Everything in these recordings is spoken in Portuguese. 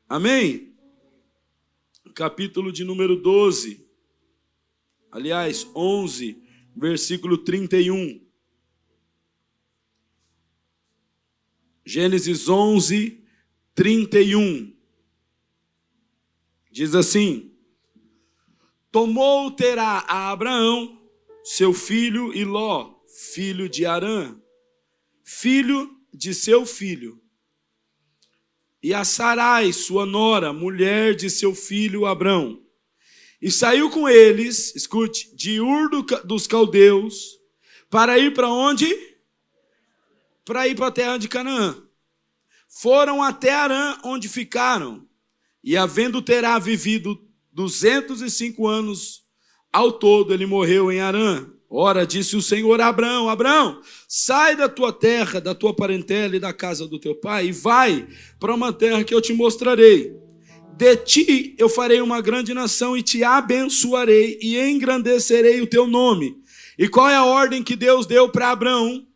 Amém? Capítulo de número 12. Aliás, 11, versículo 31. Gênesis 11, 31. Diz assim: tomou Terá a Abraão, seu filho, e Ló, filho de Harã, filho de seu filho, e a Sarai, sua nora, mulher de seu filho Abrão. E saiu com eles, escute, de Ur dos Caldeus, para ir para onde? Para ir para a terra de Canaã. Foram até Harã, onde ficaram. E havendo Terá vivido 205 anos ao todo, ele morreu em Harã. Ora, disse o Senhor a Abrão: Abrão, sai da tua terra, da tua parentela e da casa do teu pai, e vai para uma terra que eu te mostrarei. De ti eu farei uma grande nação e te abençoarei e engrandecerei o teu nome. E qual é a ordem que Deus deu para Abraão?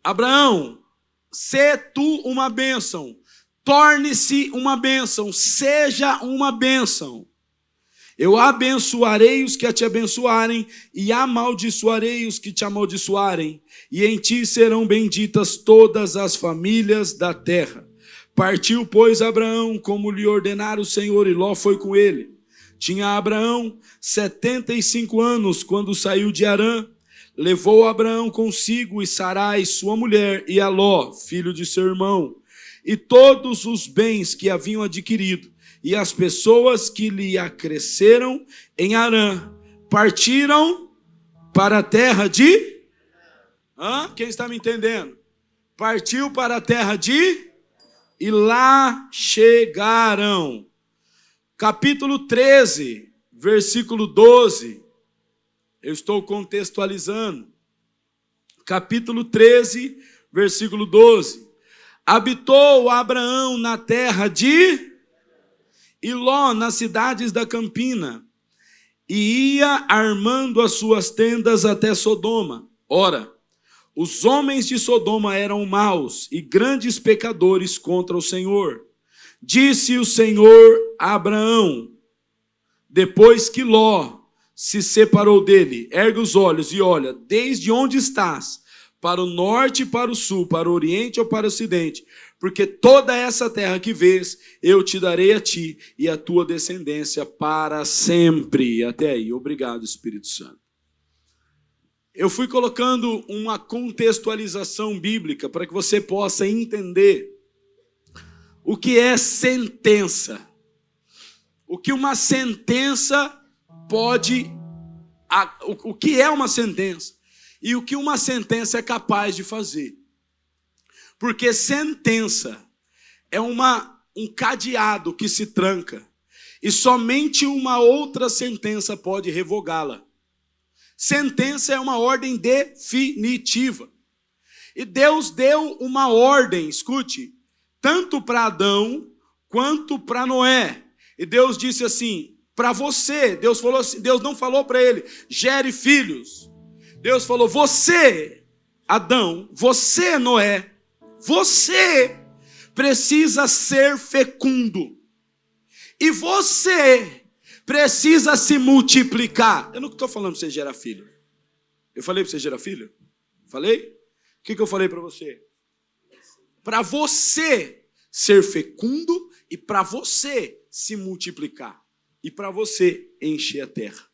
Abraão, sê tu uma bênção, torne-se uma bênção, seja uma bênção. Eu abençoarei os que te abençoarem e amaldiçoarei os que te amaldiçoarem. E em ti serão benditas todas as famílias da terra. Partiu, pois, Abraão, como lhe ordenara o Senhor, e Ló foi com ele. Tinha Abraão 75 anos quando saiu de Harã. Levou Abraão consigo e Sarai, sua mulher, e a Ló, filho de seu irmão, e todos os bens que haviam adquirido, e as pessoas que lhe acresceram em Harã. Partiram para a terra de... Quem está me entendendo? Partiu para a terra de... E lá chegaram. Capítulo 13, versículo 12. Eu estou contextualizando. Capítulo 13, versículo 12. Habitou Abraão na terra de... E Ló nas cidades da campina. E ia armando as suas tendas até Sodoma. Ora, os homens de Sodoma eram maus e grandes pecadores contra o Senhor. Disse o Senhor a Abraão, depois que Ló se separou dele: ergue os olhos e olha, desde onde estás, para o norte e para o sul, para o oriente ou para o ocidente, porque toda essa terra que vês, eu te darei a ti e a tua descendência para sempre. Até aí, obrigado, Espírito Santo. Eu fui colocando uma contextualização bíblica para que você possa entender o que é sentença. O que uma sentença pode... O que é uma sentença e o que uma sentença é capaz de fazer. Porque sentença é um cadeado que se tranca e somente uma outra sentença pode revogá-la. Sentença é uma ordem definitiva. E Deus deu uma ordem, escute, tanto para Adão quanto para Noé. E Deus disse assim, para você, Deus falou assim, Deus não falou para ele, gere filhos. Deus falou, você, Adão, você, Noé, você precisa ser fecundo. E você precisa se multiplicar. Eu não estou falando para você gerar filho. Eu falei para você gerar filho? Falei? O que eu falei para você? Para você ser fecundo e para você se multiplicar. E para você encher a terra.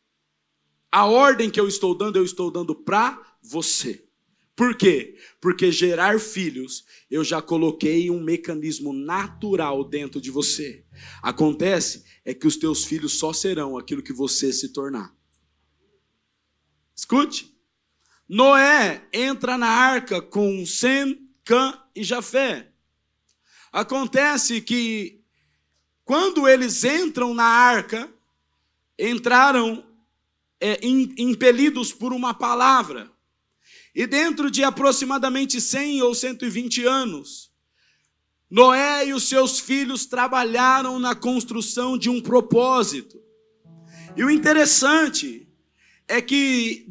A ordem que eu estou dando para você. Por quê? Porque gerar filhos, eu já coloquei um mecanismo natural dentro de você. Acontece é que os teus filhos só serão aquilo que você se tornar. Escute. Noé entra na arca com Sem, Cã e Jafé. Acontece que quando eles entram na arca, entraram impelidos por uma palavra. E dentro de aproximadamente 100 ou 120 anos, Noé e os seus filhos trabalharam na construção de um propósito. E o interessante é que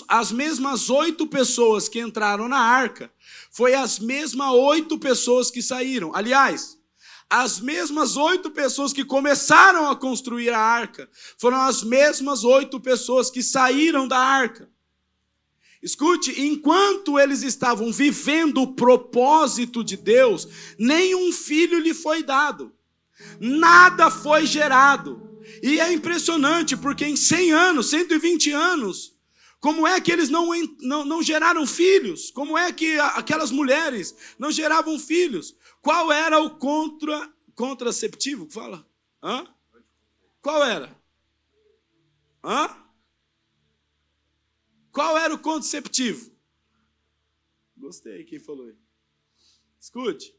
as mesmas 8 pessoas que entraram na arca, foi as mesmas 8 pessoas que saíram. Aliás, as mesmas 8 pessoas que começaram a construir a arca, foram as mesmas 8 pessoas que saíram da arca. Escute, enquanto eles estavam vivendo o propósito de Deus, nenhum filho lhe foi dado, nada foi gerado. E é impressionante, porque em 100 anos, 120 anos, como é que eles não geraram filhos? Como é que aquelas mulheres não geravam filhos? Qual era o contraceptivo? Fala. Hã? Qual era? Hã? Qual era o contraceptivo? Gostei, quem falou aí? Escute.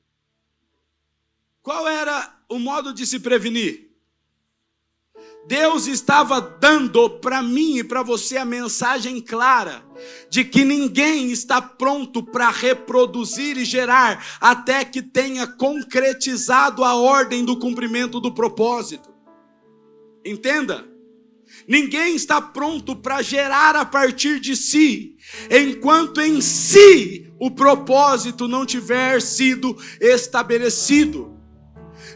Qual era o modo de se prevenir? Deus estava dando para mim e para você a mensagem clara de que ninguém está pronto para reproduzir e gerar até que tenha concretizado a ordem do cumprimento do propósito. Entenda? Ninguém está pronto para gerar a partir de si, enquanto em si o propósito não tiver sido estabelecido.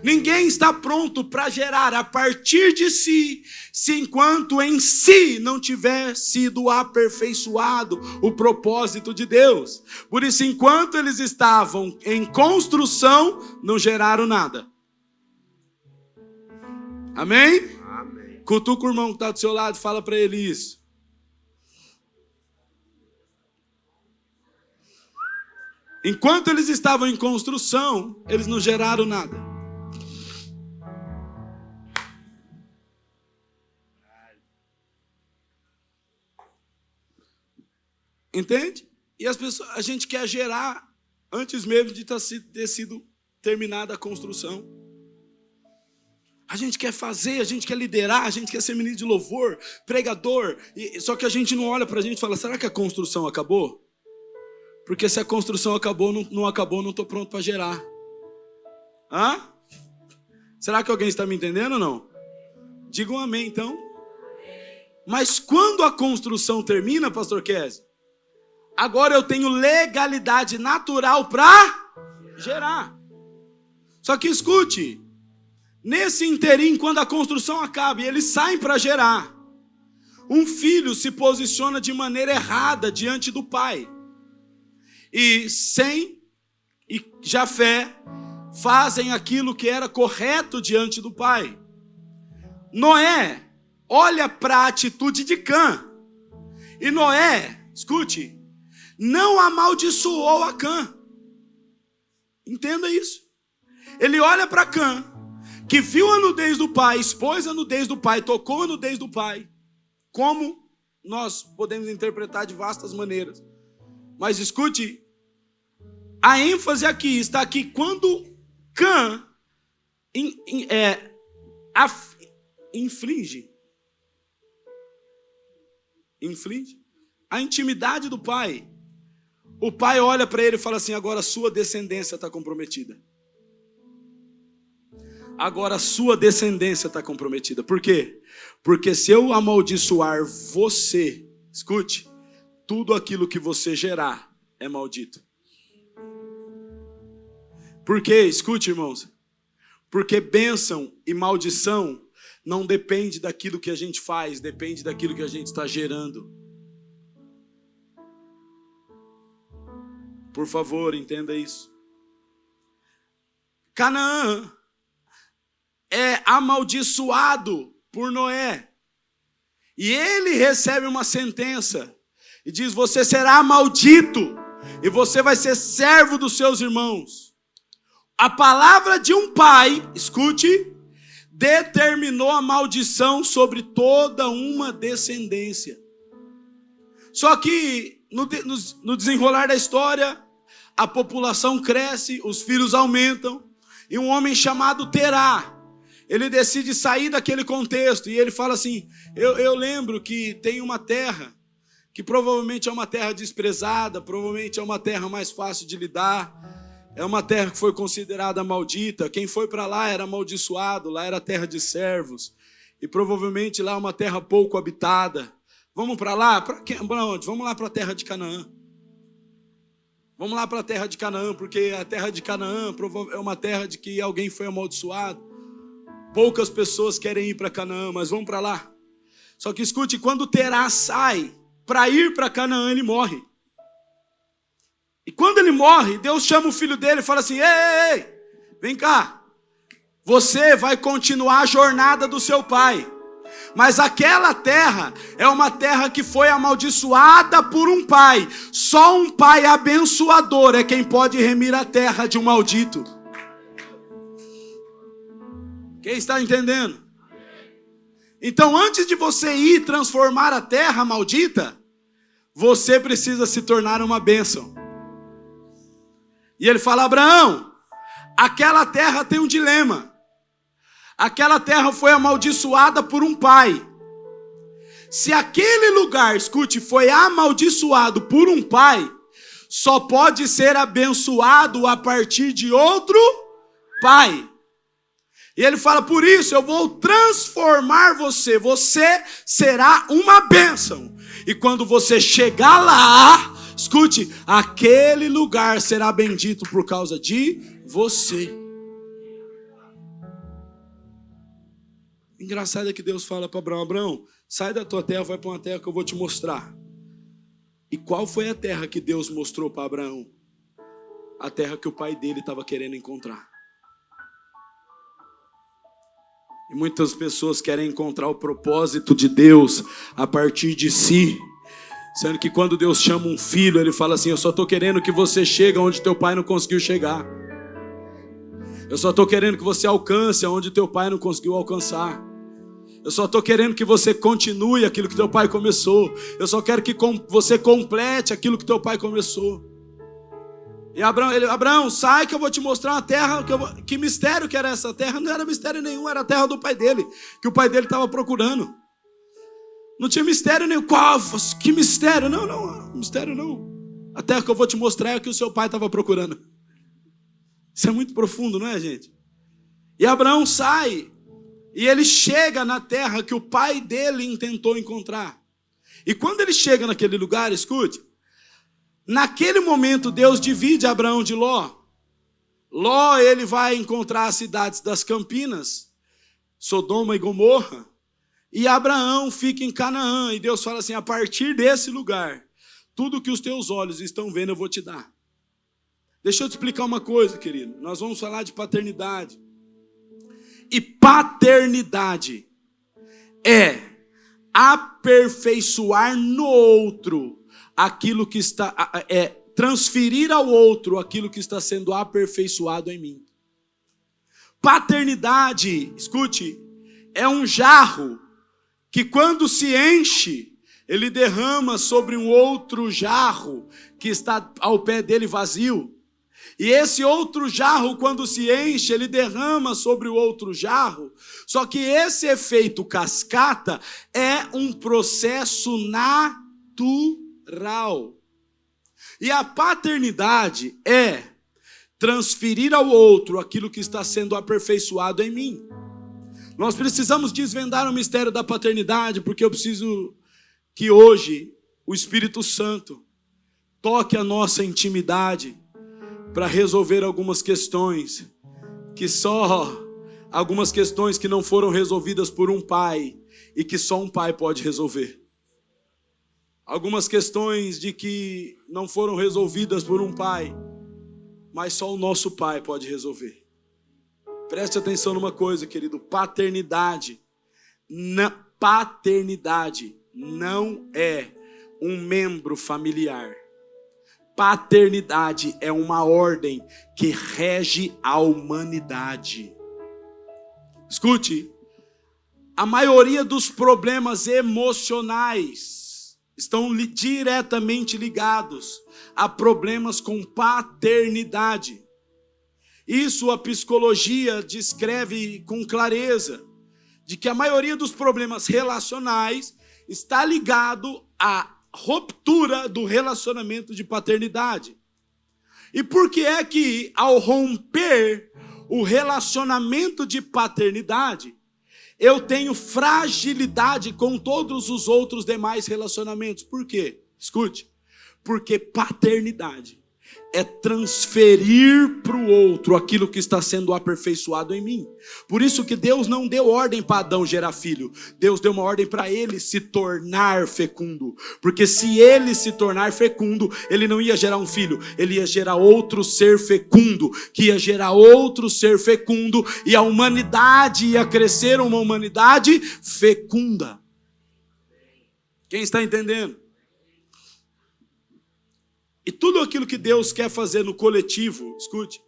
Ninguém está pronto para gerar a partir de si, enquanto em si não tiver sido aperfeiçoado o propósito de Deus. Por isso, enquanto eles estavam em construção, não geraram nada. Amém? Amém. Cutuca o irmão que está do seu lado e fala para ele isso. Enquanto eles estavam em construção, eles não geraram nada. Entende? E a gente quer gerar antes mesmo de ter sido terminada a construção. A gente quer fazer, a gente quer liderar, a gente quer ser ministro de louvor, pregador. Só que a gente não olha para a gente e fala, será que a construção acabou? Porque se a construção acabou, não acabou, não estou pronto para gerar. Hã? Será que alguém está me entendendo ou não? Diga um amém, então. Mas quando a construção termina, pastor Kézia, agora eu tenho legalidade natural para gerar. Só que escute, nesse interim, quando a construção acaba e eles saem para gerar, um filho se posiciona de maneira errada diante do pai. E Sem e Jafé fazem aquilo que era correto diante do pai. Noé olha para a atitude de Cã. E Noé, escute, não amaldiçoou a Cã. Entenda isso. Ele olha para Cã, que viu a nudez do pai, expôs a nudez do pai, tocou a nudez do pai. Como nós podemos interpretar de vastas maneiras. Mas escute, a ênfase aqui está que quando Cã infringe a intimidade do pai, o pai olha para ele e fala assim, agora a sua descendência está comprometida. Agora a sua descendência está comprometida. Por quê? Porque se eu amaldiçoar você, escute, tudo aquilo que você gerar é maldito. Por quê? Escute, irmãos. Porque bênção e maldição não depende daquilo que a gente faz, depende daquilo que a gente está gerando. Por favor, entenda isso. Canaã é amaldiçoado por Noé. E ele recebe uma sentença. E diz, você será maldito. E você vai ser servo dos seus irmãos. A palavra de um pai, escute, determinou a maldição sobre toda uma descendência. Só que no desenrolar da história, a população cresce, os filhos aumentam, e um homem chamado Terá, ele decide sair daquele contexto, e ele fala assim, eu lembro que tem uma terra, que provavelmente é uma terra desprezada, provavelmente é uma terra mais fácil de lidar, é uma terra que foi considerada maldita, quem foi para lá era amaldiçoado, lá era terra de servos, e provavelmente lá é uma terra pouco habitada, Vamos para lá? Para onde? Vamos lá para a terra de Canaã. Vamos lá para a terra de Canaã, porque a terra de Canaã é uma terra de que alguém foi amaldiçoado. Poucas pessoas querem ir para Canaã, mas vamos para lá. Só que escute, quando Terá sai para ir para Canaã, ele morre. E quando ele morre, Deus chama o filho dele e fala assim: ei, vem cá. Você vai continuar a jornada do seu pai. Mas aquela terra é uma terra que foi amaldiçoada por um pai. Só um pai abençoador é quem pode remir a terra de um maldito. Quem está entendendo? Então, antes de você ir transformar a terra maldita, você precisa se tornar uma bênção. E ele fala: Abraão, aquela terra tem um dilema. Aquela terra foi amaldiçoada por um pai. Se aquele lugar, escute, foi amaldiçoado por um pai, só pode ser abençoado a partir de outro pai. E ele fala: por isso eu vou transformar você. Você será uma bênção. E quando você chegar lá, escute, aquele lugar será bendito por causa de você. Engraçado é que Deus fala para Abraão: Abraão, sai da tua terra, vai para uma terra que eu vou te mostrar. E qual foi a terra que Deus mostrou para Abraão? A terra que o pai dele estava querendo encontrar. E muitas pessoas querem encontrar o propósito de Deus a partir de si. Sendo que quando Deus chama um filho, ele fala assim: eu só estou querendo que você chegue onde teu pai não conseguiu chegar. Eu só estou querendo que você alcance onde teu pai não conseguiu alcançar. Eu só estou querendo que você continue aquilo que teu pai começou. Eu só quero que você complete aquilo que teu pai começou. E Abraão, sai que eu vou te mostrar uma terra. Que mistério que era essa terra? Não era mistério nenhum, era a terra do pai dele, que o pai dele estava procurando. Não tinha mistério nenhum. Qual? Que mistério? Não, mistério não. A terra que eu vou te mostrar é a que o seu pai estava procurando. Isso é muito profundo, não é, gente? E Abraão sai, e ele chega na terra que o pai dele intentou encontrar. E quando ele chega naquele lugar, escute, naquele momento Deus divide Abraão de Ló. Ló, ele vai encontrar as cidades das Campinas, Sodoma e Gomorra, e Abraão fica em Canaã. E Deus fala assim: a partir desse lugar, tudo que os teus olhos estão vendo eu vou te dar. Deixa eu te explicar uma coisa, querido. Nós vamos falar de paternidade. E paternidade é aperfeiçoar no outro aquilo que está... transferir ao outro aquilo que está sendo aperfeiçoado em mim. Paternidade, escute, é um jarro que quando se enche, ele derrama sobre um outro jarro que está ao pé dele vazio. E esse outro jarro, quando se enche, ele derrama sobre o outro jarro. Só que esse efeito cascata é um processo natural. E a paternidade é transferir ao outro aquilo que está sendo aperfeiçoado em mim. Nós precisamos desvendar o mistério da paternidade, porque eu preciso que hoje o Espírito Santo toque a nossa intimidade para resolver algumas questões algumas questões que não foram resolvidas por um pai e que só um pai pode resolver. Algumas questões de que não foram resolvidas por um pai, mas só o nosso pai pode resolver. Preste atenção numa coisa, querido: paternidade não é um membro familiar. Paternidade é uma ordem que rege a humanidade. Escute, a maioria dos problemas emocionais estão diretamente ligados a problemas com paternidade. Isso a psicologia descreve com clareza, de que a maioria dos problemas relacionais está ligado a ruptura do relacionamento de paternidade. E por que é que ao romper o relacionamento de paternidade, eu tenho fragilidade com todos os outros demais relacionamentos. Por quê? Escute. Porque paternidade é transferir para o outro aquilo que está sendo aperfeiçoado em mim. Por isso que Deus não deu ordem para Adão gerar filho. Deus deu uma ordem para ele se tornar fecundo. Porque se ele se tornar fecundo, ele não ia gerar um filho, ele ia gerar outro ser fecundo, que ia gerar outro ser fecundo, e a humanidade ia crescer uma humanidade fecunda. Quem está entendendo? E tudo aquilo que Deus quer fazer no coletivo, escute,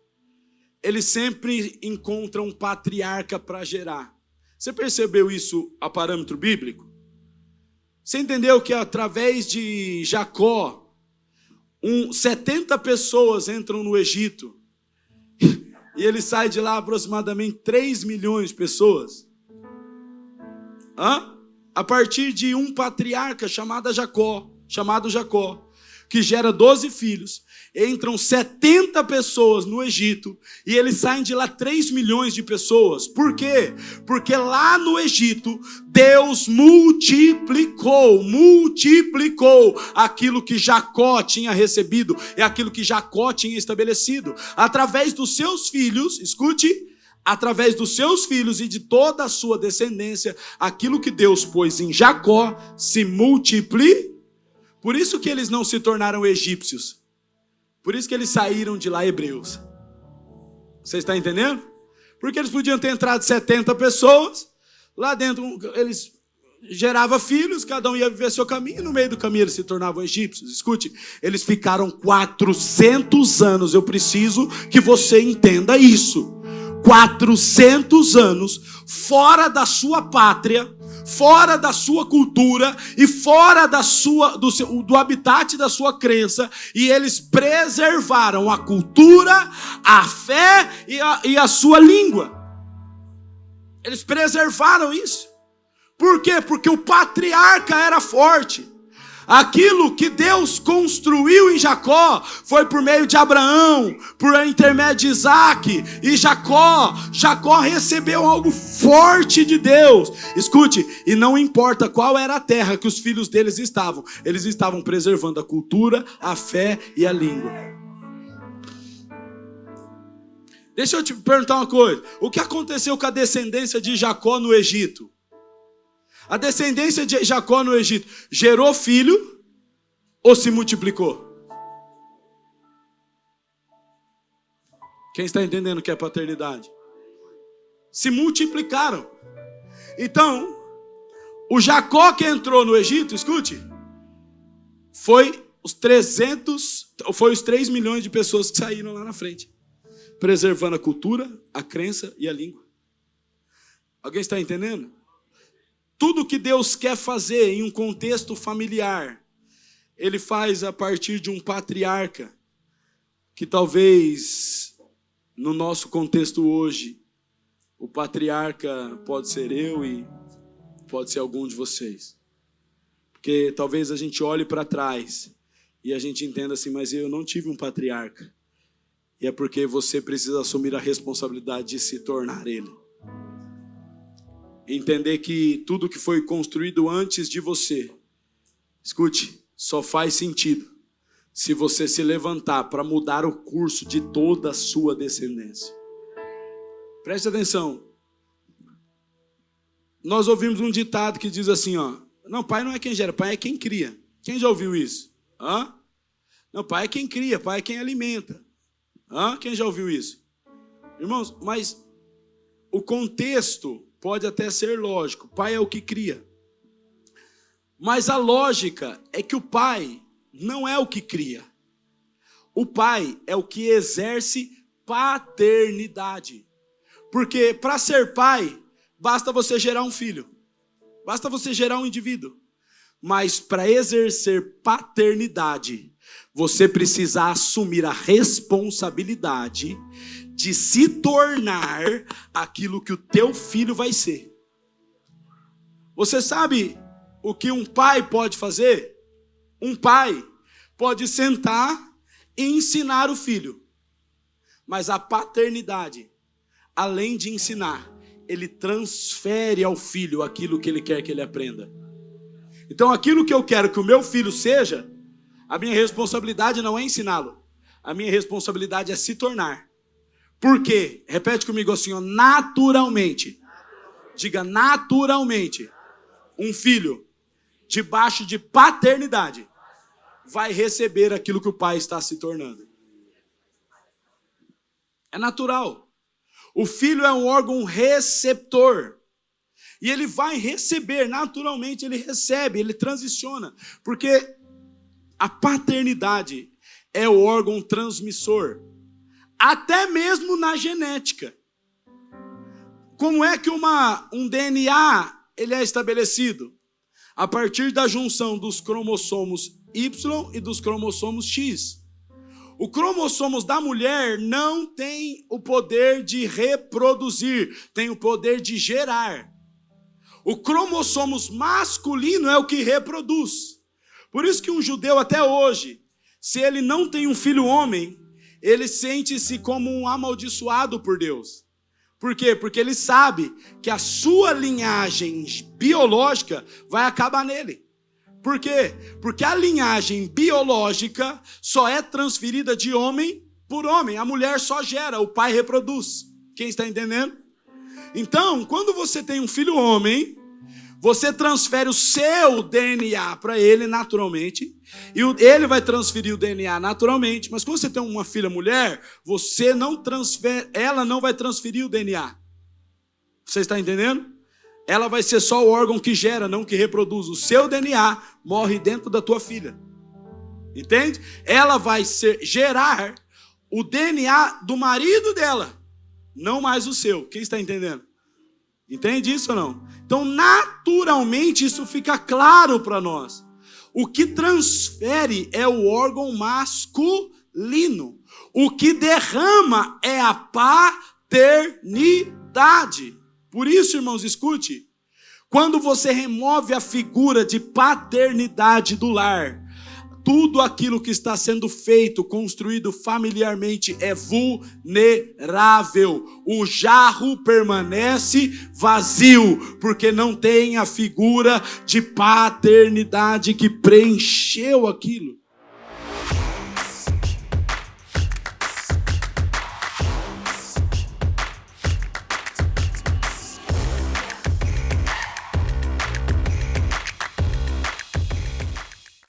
ele sempre encontra um patriarca para gerar. Você percebeu isso a parâmetro bíblico? Você entendeu que através de Jacó, 70 pessoas entram no Egito, e ele sai de lá aproximadamente 3 milhões de pessoas? A partir de um patriarca chamado Jacó, que gera 12 filhos, entram 70 pessoas no Egito, e eles saem de lá 3 milhões de pessoas. Por quê? Porque lá no Egito, Deus multiplicou aquilo que Jacó tinha recebido, e aquilo que Jacó tinha estabelecido, através dos seus filhos, escute, através dos seus filhos e de toda a sua descendência, aquilo que Deus pôs em Jacó se multiplicou. Por isso que eles não se tornaram egípcios. Por isso que eles saíram de lá hebreus. Você está entendendo? Porque eles podiam ter entrado 70 pessoas. Lá dentro eles geravam filhos, cada um ia viver seu caminho. E no meio do caminho eles se tornavam egípcios. Escute, eles ficaram 400 anos. Eu preciso que você entenda isso. 400 anos fora da sua pátria, fora da sua cultura e fora do habitat da sua crença, e eles preservaram a cultura, a fé e a sua língua. Eles preservaram isso. Por quê? Porque o patriarca era forte. Aquilo que Deus construiu em Jacó foi por meio de Abraão, por intermédio de Isaac e Jacó. Jacó recebeu algo forte de Deus. Escute, e não importa qual era a terra que os filhos deles estavam, eles estavam preservando a cultura, a fé e a língua. Deixa eu te perguntar uma coisa. O que aconteceu com a descendência de Jacó no Egito? A descendência de Jacó no Egito gerou filho ou se multiplicou? Quem está entendendo o que é paternidade? Se multiplicaram. Então, o Jacó que entrou no Egito, escute, foi os 3 milhões de pessoas que saíram lá na frente, preservando a cultura, a crença e a língua. Alguém está entendendo? Tudo que Deus quer fazer em um contexto familiar, Ele faz a partir de um patriarca, que talvez no nosso contexto hoje, o patriarca pode ser eu e pode ser algum de vocês. Porque talvez a gente olhe para trás e a gente entenda assim, mas eu não tive um patriarca. E é porque você precisa assumir a responsabilidade de se tornar ele. Entender que tudo que foi construído antes de você, escute, só faz sentido se você se levantar para mudar o curso de toda a sua descendência. Preste atenção. Nós ouvimos um ditado que diz assim, não, pai não é quem gera, pai é quem cria. Quem já ouviu isso? Não, pai é quem cria, pai é quem alimenta. Quem já ouviu isso? Irmãos, mas o contexto pode até ser lógico, pai é o que cria. Mas a lógica é que o pai não é o que cria. O pai é o que exerce paternidade. Porque para ser pai, basta você gerar um filho. Basta você gerar um indivíduo. Mas para exercer paternidade, você precisa assumir a responsabilidade de se tornar aquilo que o teu filho vai ser. Você sabe o que um pai pode fazer? Um pai pode sentar e ensinar o filho. Mas a paternidade, além de ensinar, ele transfere ao filho aquilo que ele quer que ele aprenda. Então, aquilo que eu quero que o meu filho seja, a minha responsabilidade não é ensiná-lo. A minha responsabilidade é se tornar. Por quê? Repete comigo assim, ó, naturalmente. Diga naturalmente. Um filho, debaixo de paternidade, vai receber aquilo que o pai está se tornando. É natural. O filho é um órgão receptor. E ele vai receber, naturalmente ele recebe, ele transiciona. Porque a paternidade é o órgão transmissor. Até mesmo na genética. Como é que um DNA ele é estabelecido? A partir da junção dos cromossomos Y e dos cromossomos X. O cromossomos da mulher não tem o poder de reproduzir, tem o poder de gerar. O cromossomos masculino é o que reproduz. Por isso que um judeu até hoje, se ele não tem um filho homem, ele sente-se como um amaldiçoado por Deus. Por quê? Porque ele sabe que a sua linhagem biológica vai acabar nele. Por quê? Porque a linhagem biológica só é transferida de homem por homem. A mulher só gera, o pai reproduz. Quem está entendendo? Então, quando você tem um filho homem, você transfere o seu DNA para ele naturalmente, e ele vai transferir o DNA naturalmente, mas quando você tem uma filha mulher, você não transfere, ela não vai transferir o DNA. Você está entendendo? Ela vai ser só o órgão que gera, não que reproduz. O seu DNA morre dentro da tua filha. Entende? Ela vai gerar o DNA do marido dela, não mais o seu. Quem está entendendo? Entende isso ou não? Então, naturalmente, isso fica claro para nós. O que transfere é o órgão masculino. O que derrama é a paternidade. Por isso, irmãos, escute. Quando você remove a figura de paternidade do lar, tudo aquilo que está sendo feito, construído familiarmente é vulnerável. O jarro permanece vazio, porque não tem a figura de paternidade que preencheu aquilo.